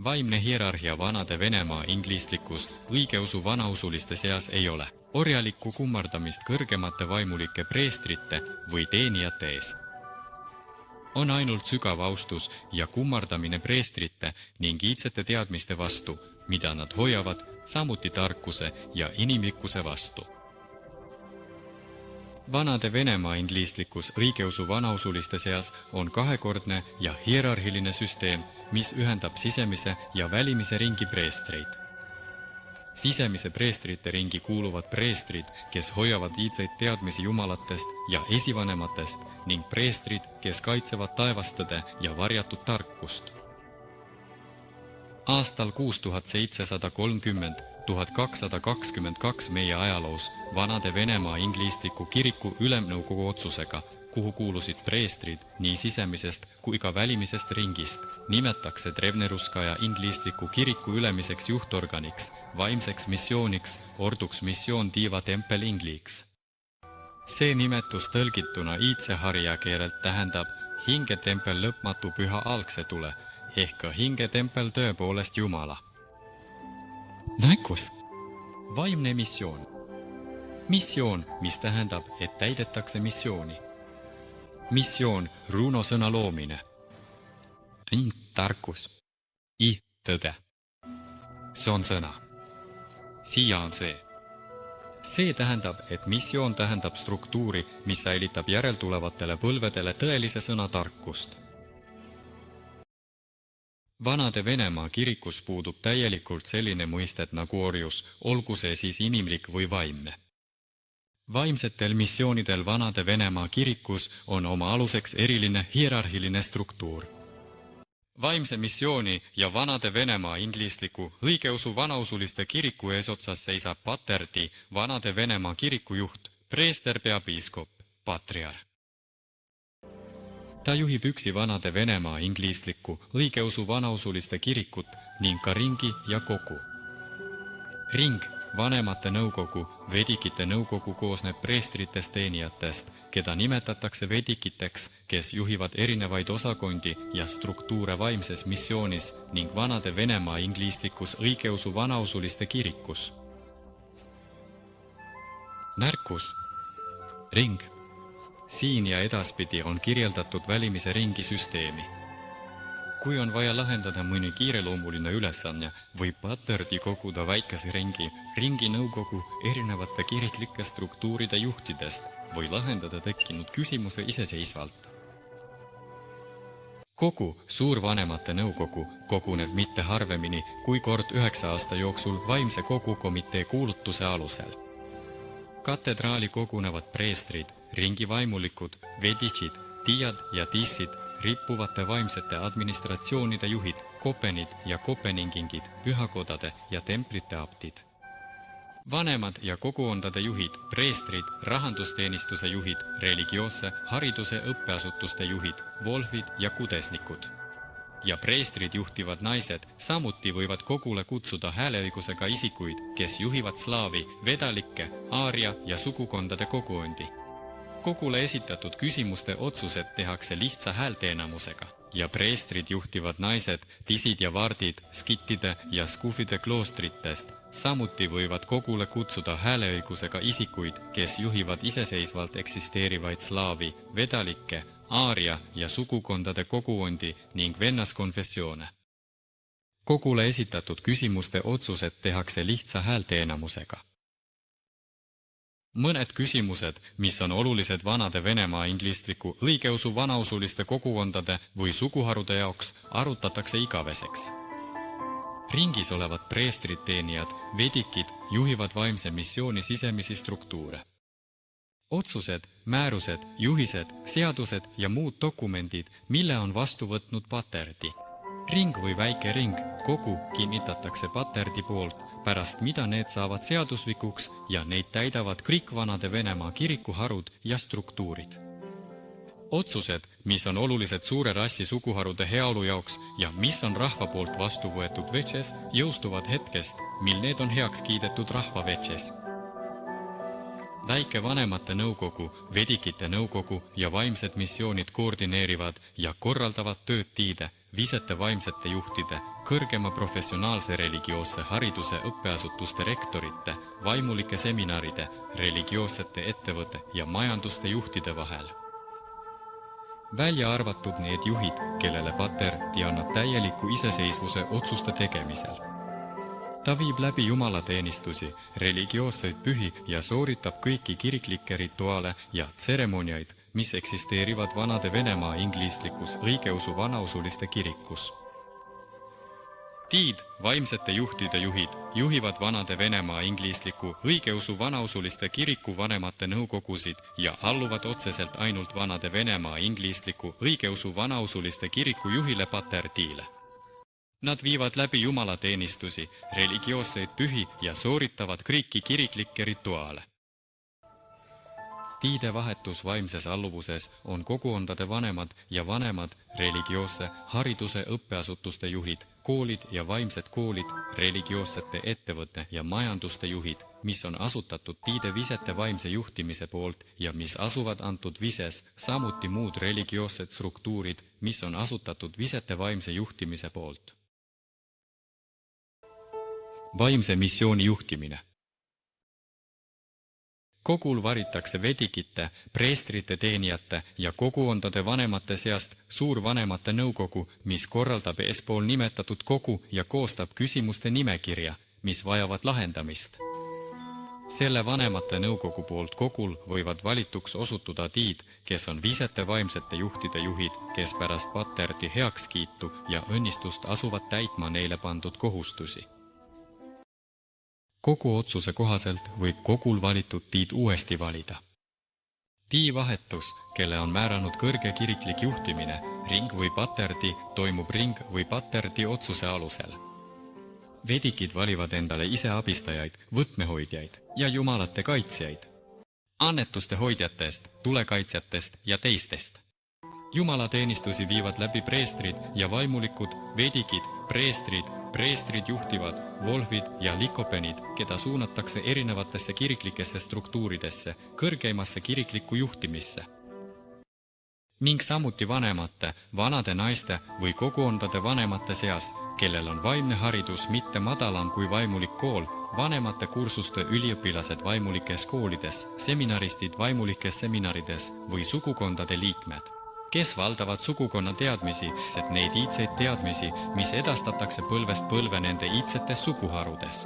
Vaimne hierarhia vanade Venemaa inglistlikus õigeusu vanausuliste seas ei ole. Orjalikku kummardamist kõrgemate vaimulike preestrite või teenijate ees. On ainult sügav austus ja kummardamine preestrite ning iidsete teadmiste vastu, mida nad hoiavad, samuti tarkuse ja inimlikkuse vastu. Vanade Venemaa inglistlikus õigeusu vanausuliste seas on kahekordne ja hierarhiline süsteem, mis ühendab sisemise ja välimise ringi preestreid. Sisemise preestrite ringi kuuluvad preestrid, kes hoiavad iidseid teadmisi jumalatest ja esivanematest ning preestrid, kes kaitsevad taevastõde ja varjatud tarkust. Aastal 6730–1222 meie ajaloos vanade Venemaa inglistliku kiriku ülemnõukogu otsusega, kuhu kuulusid preestrid nii sisemisest kui ka välimisest ringist, nimetakse Drevneruskaja inglistliku kiriku ülemiseks juhtorganiks, vaimseks missiooniks, orduks missioon Diva tempel ingliks. See nimetus tõlgituna iidse harja keelelt tähendab hingetempel lõpmatu püha algsetule, ehk ka hingetempel tõepoolest Jumala. Näkus. Vaimne missioon. Missioon, mis tähendab, et täidetakse missiooni. Missioon, runo sõna loomine. Tarkus. Tõde. See on sõna. Siia on see. See tähendab, et missioon tähendab struktuuri, mis säilitab järeltulevatele põlvedele tõelise sõna tarkust. Vanade Venemaa kirikus puudub täielikult selline mõistet nagu orjus, olgu see siis inimlik või vaimne. Vaimsetel missioonidel vanade Venemaa kirikus on oma aluseks eriline hierarhiline struktuur. Vaimse missiooni ja vanade Venemaa inglistliku õigeusu vanausuliste kiriku eesotsas seisab paterdi vanade Venemaa kiriku juht, preester peapiiskop, patriar. Ta juhib üksi vanade Venemaa inglistliku õigeusu vanausuliste kirikut ning ka ringi ja kogu. Ring, vanemate nõukogu, vedikite nõukogu koosneb preestritest teenijatest, keda nimetatakse vedikiteks, kes juhivad erinevaid osakondi ja struktuure vaimses missioonis ning vanade Venemaa inglistlikus õigeusu vanausuliste kirikus. Närkus. Ring. Siin ja edaspidi on kirjeldatud välimise ringi süsteemi. Kui on vaja lahendada mõni kiireloomuline ülesanne, võib paterdi koguda väikese ringi nõukogu erinevate kiritlike struktuuride juhtidest või lahendada tekkinud küsimuse iseseisvalt. Kogu suurvanemate nõukogu koguneb mitte harvemini kui kord 9 aasta jooksul vaimse kogu komitee kuulutuse alusel. Katedraali kogunevad preestrid, ringi vaimulikud, veditšid, tiiad ja tissid, rippuvate vaimsete administratsioonide juhid, kopenid ja kopeningingid, pühakodade ja templite abtid. Vanemad ja kogukondade juhid, preestrid, rahandusteenistuse juhid, religioosse hariduse õppeasutuste juhid, volvid ja kudesnikud. Ja preestrid juhtivad naised samuti võivad kogule kutsuda hääleõigusega isikuid, kes juhivad slaavi, vedalikke, aaria ja sugukondade kogukondi. Kogule esitatud küsimuste otsused tehakse lihtsa häälteenamusega ja preestrid juhtivad naised, tisid ja vardid, skittide ja skufide kloostritest. Samuti võivad kogule kutsuda hääleõigusega isikuid, kes juhivad iseseisvalt eksisteerivaid slaavi, vedalikke, aaria ja sugukondade kogukondi ning vennaskonfessioone. Kogule esitatud küsimuste otsused tehakse lihtsa häälteenamusega. Mõned küsimused, mis on olulised vanade Venemaa inglistliku õigeusu vanausuliste kogukondade või suguharude jaoks, arutatakse igaveseks. Ringis olevad preestrid teenijad, vedikid, juhivad vaimse missiooni sisemisi struktuure. Otsused, määrused, juhised, seadused ja muud dokumendid, mille on vastu võtnud paterdi. Ring või väike ring, kogu kinnitatakse paterdi poolt, pärast mida need saavad seaduslikuks ja neid täidavad kõik vanade Venemaa kirikuharud ja struktuurid. Otsused, mis on olulised suure rassi suguharude heaolu jaoks ja mis on rahva poolt vastu võetud vetšes, jõustuvad hetkest, mil need on heaks kiidetud rahva vetšes. Väike vanemate nõukogu, vedikite nõukogu ja vaimsed missioonid koordineerivad ja korraldavad tööd tiide, visete vaimsete juhtide, kõrgema professionaalse religioosse hariduse õppeasutuste rektorite, vaimulike seminaride, religioossete ettevõtte ja majanduste juhtide vahel. Välja arvatud need juhid, kellele paterdi annab täieliku iseseisvuse otsuste tegemisel. Ta viib läbi jumalateenistusi, religioosseid pühi ja sooritab kõiki kiriklikke rituaale ja tseremoniaid, mis eksisteerivad vanade Venemaa inglistlikus õigeusu vanausuliste kirikus. Tiid, vaimsete juhtide juhid, juhivad vanade Venemaa inglistliku õigeusu vanausuliste kiriku vanemate nõukogusid ja alluvad otseselt ainult vanade Venemaa inglistliku õigeusu vanausuliste kiriku juhile paterdiile. Nad viivad läbi jumalateenistusi, religioosseid pühi ja sooritavad kõiki kiriklikke rituaale. Tiide vahetus vaimses alluvuses on kogukondade vanemad ja vanemad, religioosse hariduse õppeasutuste juhid, koolid ja vaimsed koolid, religioossete ettevõtte ja majanduste juhid, mis on asutatud tiide visete vaimse juhtimise poolt ja mis asuvad antud vises, samuti muud religioossed struktuurid, mis on asutatud visete vaimse juhtimise poolt. Vaimse missiooni juhtimine. Kogul varitakse vedikite, preestrite teenijate ja kogukondade vanemate seast suurvanemate nõukogu, mis korraldab eespool nimetatud kogu ja koostab küsimuste nimekirja, mis vajavad lahendamist. Selle vanemate nõukogu poolt kogul võivad valituks osutuda tiid, kes on visete vaimsete juhtide juhid, kes pärast paterdi heakskiitu ja õnnistust asuvad täitma neile pandud kohustusi. Kogu otsuse kohaselt võib kogul valitud tiid uuesti valida. Tii vahetus, kelle on määranud kõrge kiriklik juhtimine, ring või paterdi, toimub ring või paterdi otsuse alusel. Vedikid valivad endale ise abistajaid, võtmehoidjaid ja jumalate kaitsjaid, annetuste hoidjatest, tulekaitsjatest ja teistest. Jumalateenistusi viivad läbi preestrid ja vaimulikud, vedikid, preestrid juhtivad, volvid ja likopenid, keda suunatakse erinevatesse kiriklikesse struktuuridesse, kõrgeimasse kiriklikku juhtimisse. Ning samuti vanemate, vanade naiste või kogukondade vanemate seas, kellel on vaimne haridus mitte madalam kui vaimulik kool, vanemate kursuste üliõpilased vaimulikes koolides, seminaristid vaimulikes seminarides või sugukondade liikmed, kes valdavad sugukonna teadmisi, et neid iidseid teadmisi, mis edastatakse põlvest põlve nende iidsetes suguharudes.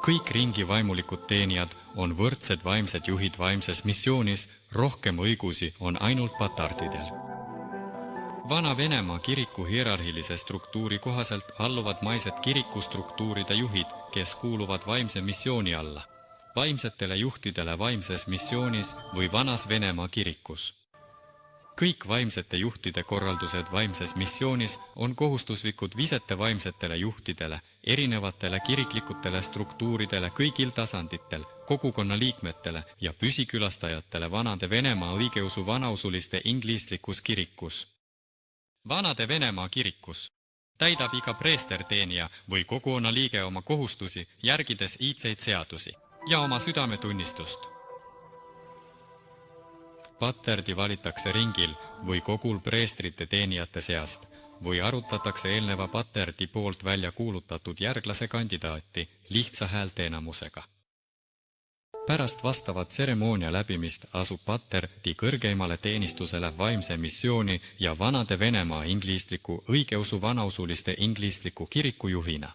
Kõik ringi vaimulikud teenijad on võrdsed vaimsed juhid vaimses missioonis, rohkem õigusi on ainult patardidel. Vana Venemaa kiriku hierarhilise struktuuri kohaselt alluvad maised kirikustruktuuride juhid, kes kuuluvad vaimse missiooni alla, vaimsetele juhtidele vaimses missioonis või vanas Venemaa kirikus. Kõik vaimsete juhtide korraldused vaimses missioonis on kohustuslikud visete vaimsetele juhtidele, erinevatele kiriklikutele struktuuridele kõigil tasanditel, kogukonna liikmetele ja püsikülastajatele vanade Venemaa õigeusu vanausuliste inglistlikus kirikus. Vanade Venemaa kirikus täidab iga preesterteenija või kogukonna liige oma kohustusi, järgides iidseid seadusi ja oma südametunnistust. Paterdi valitakse ringil või kogul preestrite teenijate seast või arutatakse eelneva paterdi poolt välja kuulutatud järglase kandidaati lihtsa häälteenamusega. Pärast vastavat tseremoonia läbimist asub paterdi kõrgeimale teenistusele vaimse missiooni ja vanade Venemaa inglistliku õigeusu vanausuliste inglistliku kiriku juhina.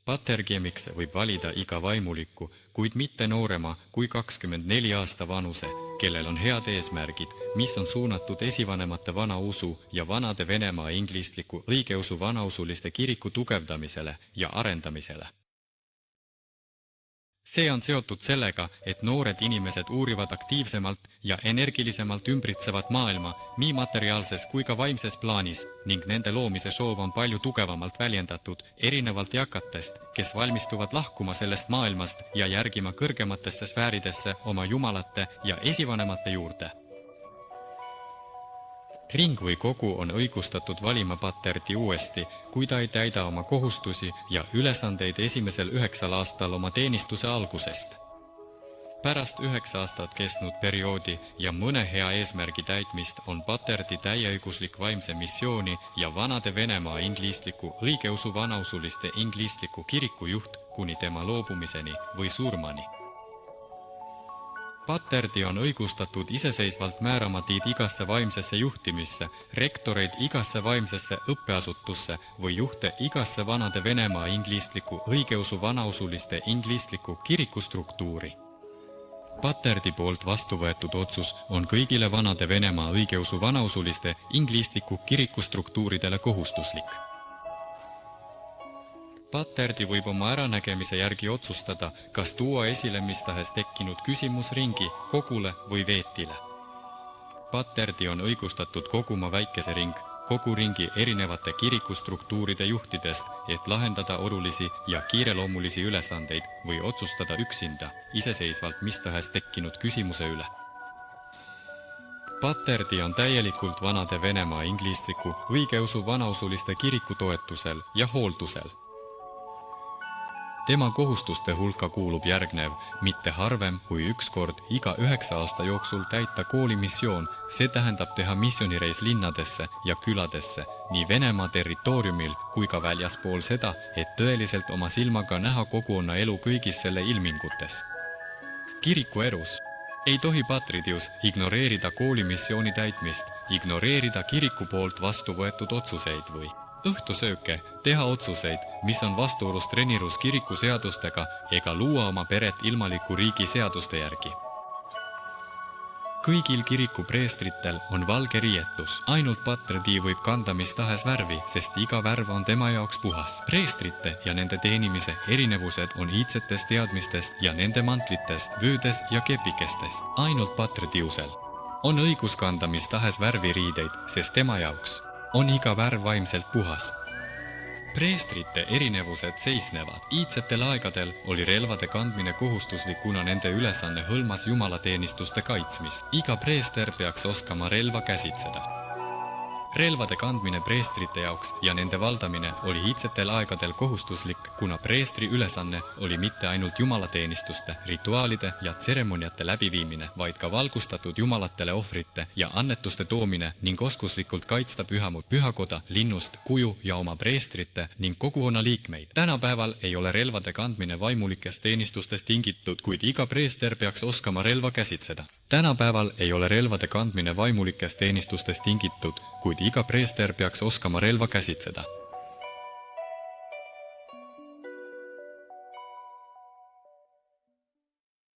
Patergiemiks võib valida iga vaimuliku, kuid mitte noorema kui 24 aasta vanuse, kellel on head eesmärgid, mis on suunatud esivanemate vana usu ja vanade Venemaa inglistliku õigeusu vanausuliste kiriku tugevdamisele ja arendamisele. See on seotud sellega, et noored inimesed uurivad aktiivsemalt ja energilisemalt ümbritsevat maailma nii materiaalses kui ka vaimses plaanis ning nende loomise soov on palju tugevamalt väljendatud erinevalt eakatest, kes valmistuvad lahkuma sellest maailmast ja järgima kõrgematesse sfääridesse oma jumalate ja esivanemate juurde. Ring või kogu on õigustatud valima paterdi uuesti, kui ta ei täida oma kohustusi ja ülesandeid esimesel 9 aastal oma teenistuse algusest. Pärast 9 aastat kestnud perioodi ja mõne hea eesmärgi täitmist on paterdi täieõiguslik vaimse missiooni ja vanade Venemaa inglistliku õigeusu vanausuliste inglistliku kiriku juht kuni tema loobumiseni või surmani. Paterdi on õigustatud iseseisvalt määrama tiid igasse vaimsesse juhtimisse, rektoreid igasse vaimsesse õppeasutusse või juhte igasse vanade Venemaa inglistliku õigeusu vanausuliste inglistliku kirikustruktuuri. Paterdi poolt vastu võetud otsus on kõigile vanade Venemaa õigeusu vanausuliste inglistliku kirikustruktuuridele kohustuslik. Paterdi võib oma äranägemise järgi otsustada, kas tuua esile mis tahes tekkinud küsimusringi, kogule või veetile. Paterdi on õigustatud koguma väikese kogu ringi erinevate kirikustruktuuride juhtidest, et lahendada olulisi ja kiireloomulisi ülesandeid või otsustada üksinda, iseseisvalt mis tahes tekkinud küsimuse üle. Paterdi on täielikult vanade Venemaa inglistliku õigeusu vanausuliste kiriku toetusel ja hooldusel. Tema kohustuste hulka kuulub järgnev, mitte harvem kui üks kord iga 9 aasta jooksul täita koolimissioon, see tähendab teha missioonireis linnadesse ja küladesse, nii Venemaa territooriumil kui ka väljaspool seda, et tõeliselt oma silmaga näha kogukonna elu kõigis selle ilmingutes. Kiriku erus. Ei tohi patridius ignoreerida koolimissiooni täitmist, ignoreerida kiriku poolt vastu võetud otsuseid või õhtusööke, teha otsuseid, mis on vastuolus treenirus kiriku seadustega ega luua oma peret ilmaliku riigi seaduste järgi. Kõigil kiriku preestritel on valge riietus, ainult patridi võib kanda mis tahes värvi, sest iga värv on tema jaoks puhas. Preestrite ja nende teenimise erinevused on iidsetes teadmistest ja nende mantlites, vöödes ja kepikestes. Ainult patridiusel on õigus kanda mis tahes värviriideid, sest tema jaoks on iga värv vaimselt puhas. Preestrite erinevused seisnevad. Iidsetel aegadel oli relvade kandmine kohustuslik, kuna nende ülesanne hõlmas jumalateenistuste kaitsmist. Iga preester peaks oskama relva käsitseda. Relvade kandmine preestrite jaoks ja nende valdamine oli iidsetel aegadel kohustuslik, kuna preestri ülesanne oli mitte ainult jumalateenistuste, rituaalide ja tseremoniate läbiviimine, vaid ka valgustatud jumalatele ohvrite ja annetuste toomine ning oskuslikult kaitsta pühakoda, linnust, kuju ja oma preestrite ning kogukonna liikmeid. Tänapäeval ei ole relvade kandmine vaimulikest teenistustest tingitud, kuid iga preester peaks oskama relva käsitseda. Tänapäeval ei ole relvade kandmine vaimulikest teenistustest tingitud, kuid iga preester peaks oskama relva käsitseda.